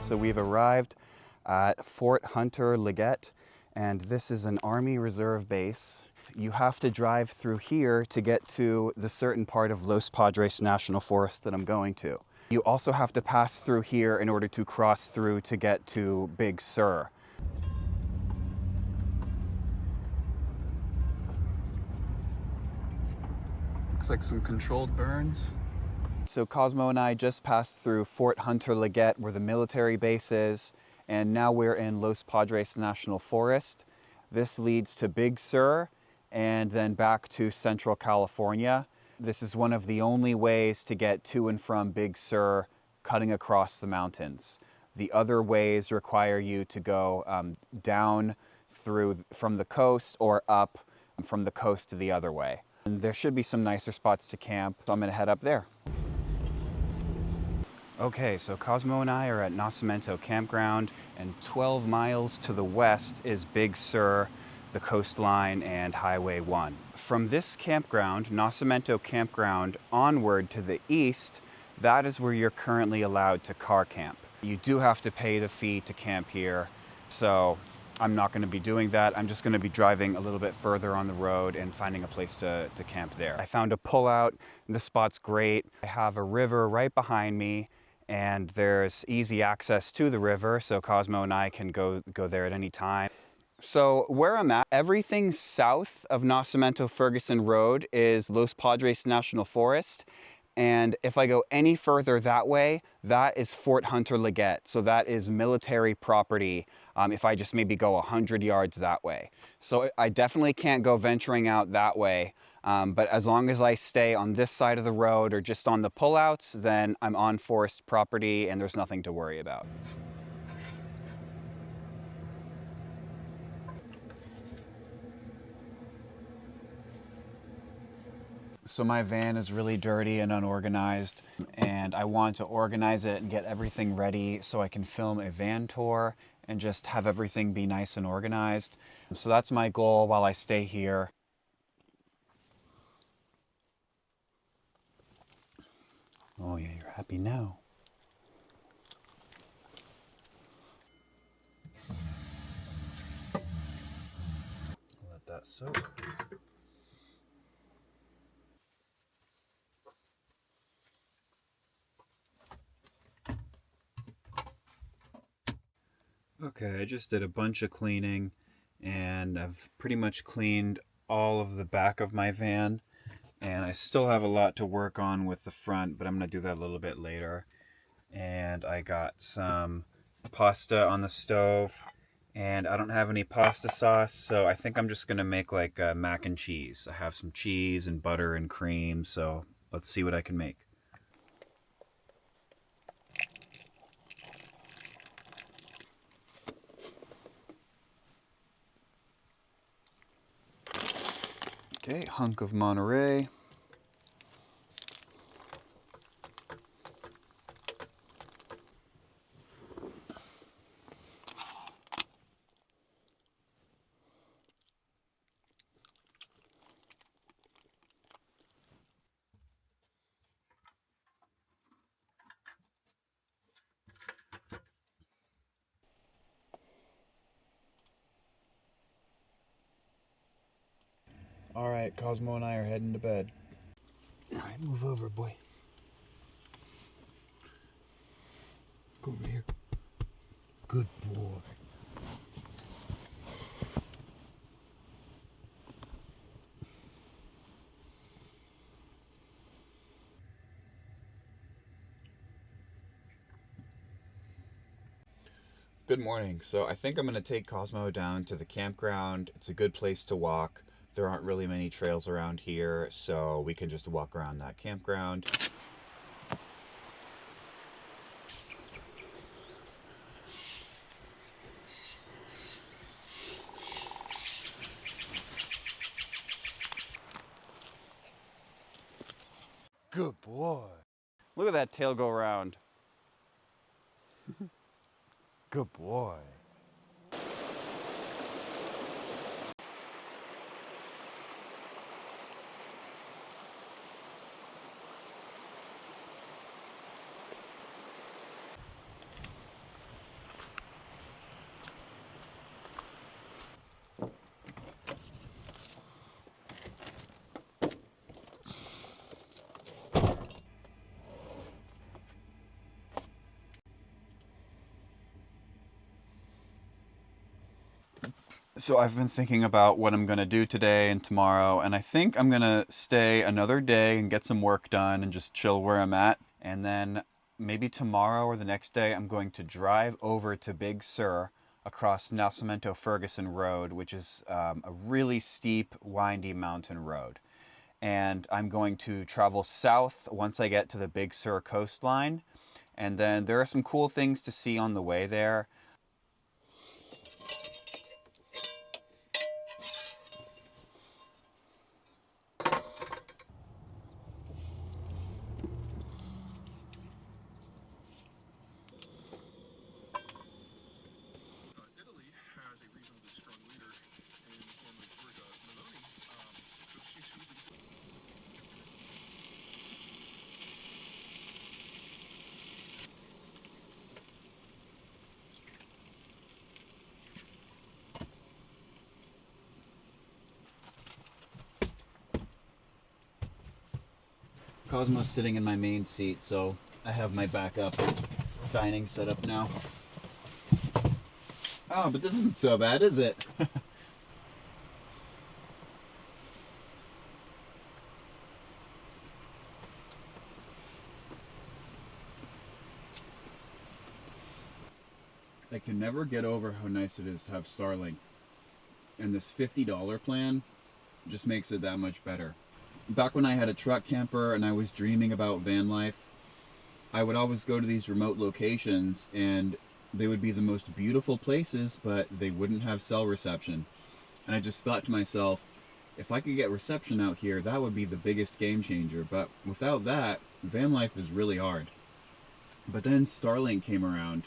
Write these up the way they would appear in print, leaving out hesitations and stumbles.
So we've arrived at Fort Hunter Ligget, and this is an Army Reserve base. You have to drive through here to get to the certain part of Los Padres National Forest that I'm going to. You also have to pass through here in order to cross through to get to Big Sur. Looks like some controlled burns. So Cosmo and I just passed through Fort Hunter Ligget, where the military base is, and now we're in Los Padres National Forest. This leads to Big Sur and then back to Central California. This is one of the only ways to get to and from Big Sur cutting across the mountains. The other ways require you to go down from the coast or up from the coast the other way. And there should be some nicer spots to camp, so I'm gonna head up there. Okay, so Cosmo and I are at Nacimento Campground, and 12 miles to the west is Big Sur, the coastline, and Highway 1. From this campground, Nacimento Campground, onward to the east, that is where you're currently allowed to car camp. You do have to pay the fee to camp here, so I'm not going to be doing that. I'm just going to be driving a little bit further on the road and finding a place to camp there. I found a pullout, and the spot's great. I have a river right behind me, and there's easy access to the river, so Cosmo and I can go there at any time. So where I'm at, everything south of Nacimento-Fergussun Road is Los Padres National Forest. And if I go any further that way, that is Fort Hunter Ligget. So that is military property if I just maybe go 100 yards that way. So I definitely can't go venturing out that way. But as long as I stay on this side of the road or just on the pullouts, then I'm on forest property and there's nothing to worry about. So my van is really dirty and unorganized, and I want to organize it and get everything ready so I can film a van tour and just have everything be nice and organized. So that's my goal while I stay here. Oh yeah, you're happy now. Let that soak. Okay, I just did a bunch of cleaning and I've pretty much cleaned all of the back of my van, and I still have a lot to work on with the front, but I'm gonna do that a little bit later. And I got some pasta on the stove, and I don't have any pasta sauce, so I think I'm just gonna make like mac and cheese. I have some cheese and butter and cream, so let's see what I can make. Okay, hunk of Monterey. All right, Cosmo and I are heading to bed. All right, move over, boy. Go over here. Good boy. Good morning. So I think I'm going to take Cosmo down to the campground. It's a good place to walk. There aren't really many trails around here, so we can just walk around that campground. Good boy. Look at that tail go around. Good boy. So I've been thinking about what I'm going to do today and tomorrow, and I think I'm going to stay another day and get some work done and just chill where I'm at. And then maybe tomorrow or the next day, I'm going to drive over to Big Sur across Nacimento-Fergussun Road, which is a really steep, windy mountain road. And I'm going to travel south once I get to the Big Sur coastline. And then there are some cool things to see on the way there. Cosmo's sitting in my main seat, so I have my backup dining set up now. Oh, but this isn't so bad, is it? I can never get over how nice it is to have Starlink. And this $50 plan just makes it that much better. Back when I had a truck camper and I was dreaming about van life, I would always go to these remote locations and they would be the most beautiful places, but they wouldn't have cell reception. And I just thought to myself, if I could get reception out here, that would be the biggest game changer. But without that, van life is really hard. But then Starlink came around,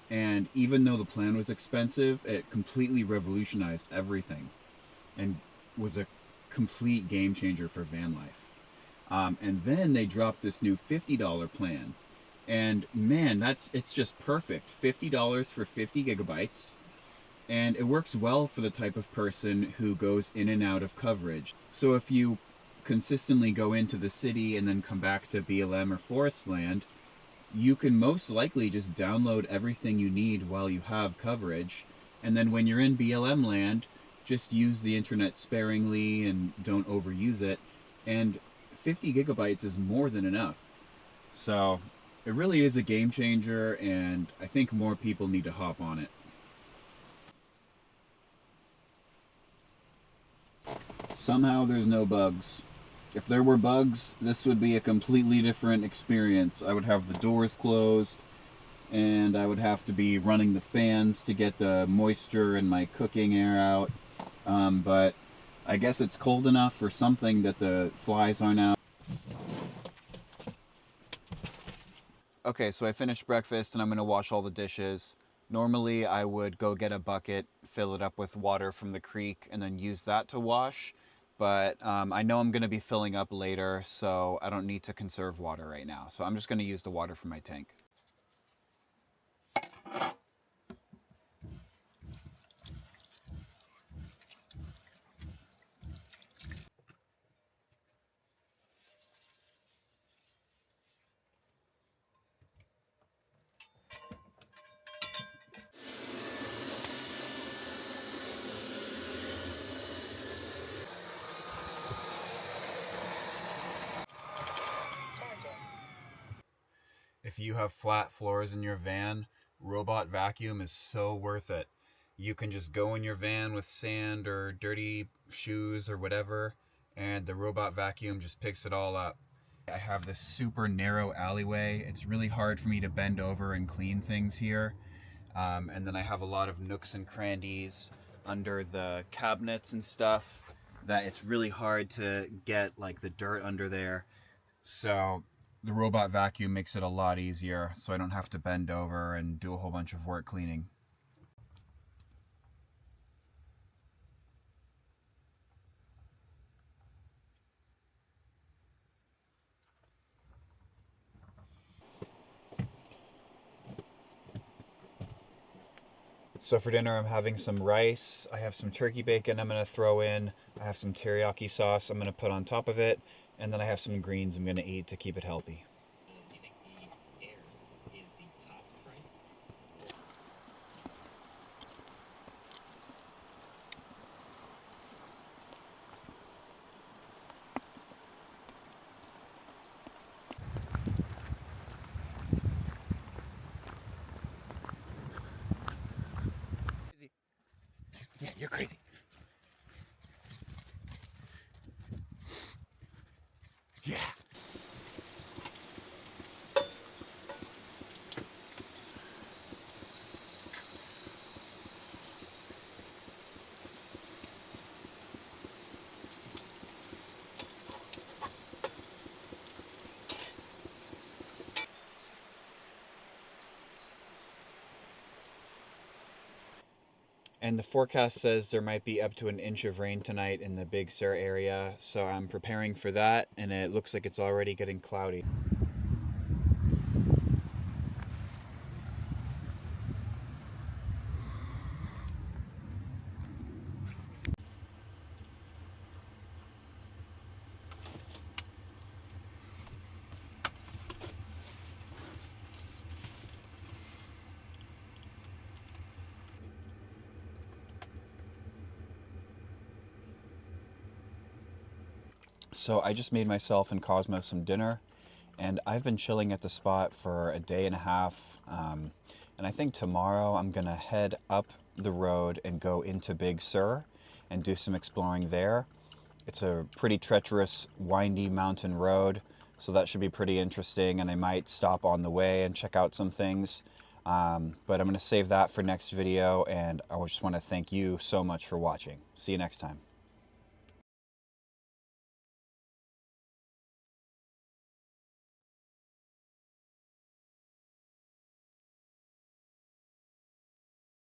and even though the plan was expensive, it completely revolutionized everything and was a complete game changer for van life. And then they dropped this new $50 plan. And man, it's just perfect. $50 for 50 gigabytes. And it works well for the type of person who goes in and out of coverage. So if you consistently go into the city and then come back to BLM or forest land, you can most likely just download everything you need while you have coverage. And then when you're in BLM land, just use the internet sparingly and don't overuse it. And 50 gigabytes is more than enough. So it really is a game changer, and I think more people need to hop on it. Somehow there's no bugs. If there were bugs, this would be a completely different experience. I would have the doors closed, and I would have to be running the fans to get the moisture and my cooking air out. But I guess it's cold enough for something that the flies aren't out. Okay, so I finished breakfast and I'm gonna wash all the dishes. Normally I would go get a bucket, fill it up with water from the creek, and then use that to wash. But I know I'm gonna be filling up later, so I don't need to conserve water right now. So I'm just gonna use the water from my tank. If you have flat floors in your van, robot vacuum is so worth it. You can just go in your van with sand or dirty shoes or whatever, and the robot vacuum just picks it all up. I have this super narrow alleyway. It's really hard for me to bend over and clean things here. And then I have a lot of nooks and crannies under the cabinets and stuff that it's really hard to get like the dirt under there. So the robot vacuum makes it a lot easier, so I don't have to bend over and do a whole bunch of work cleaning. So for dinner, I'm having some rice. I have some turkey bacon I'm going to throw in. I have some teriyaki sauce I'm going to put on top of it. And then I have some greens I'm going to eat to keep it healthy. Do you think the air is the top price? You're crazy. Yeah. And the forecast says there might be up to an inch of rain tonight in the Big Sur area, so I'm preparing for that, and it looks like it's already getting cloudy. So I just made myself and Cosmo some dinner, and I've been chilling at the spot for a day and a half. And I think tomorrow I'm gonna head up the road and go into Big Sur and do some exploring there. It's a pretty treacherous, windy mountain road, so that should be pretty interesting, and I might stop on the way and check out some things. But I'm gonna save that for next video, and I just wanna thank you so much for watching. See you next time.